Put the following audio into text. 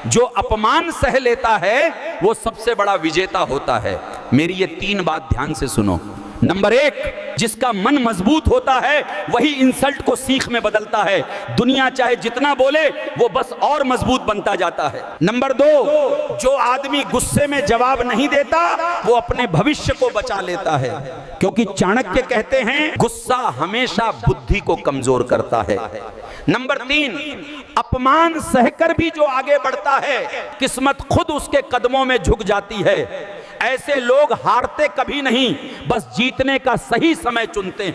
जो अपमान सह लेता है वो सबसे बड़ा विजेता होता है। मेरी ये 3 बात ध्यान से सुनो। नंबर 1, जिसका मन मजबूत होता है वही इंसल्ट को सीख में बदलता है। दुनिया चाहे जितना बोले वो बस और मजबूत बनता जाता है। नंबर 2, जो आदमी गुस्से में जवाब नहीं देता वो अपने भविष्य को बचा लेता है, क्योंकि चाणक्य कहते हैं गुस्सा हमेशा बुद्धि को कमजोर करता है। नंबर 3, अपमान सहकर भी जो आगे बढ़ता है किस्मत खुद उसके कदमों में झुक जाती है। ऐसे लोग हारते कभी नहीं, बस जीतने का सही समय चुनते हैं।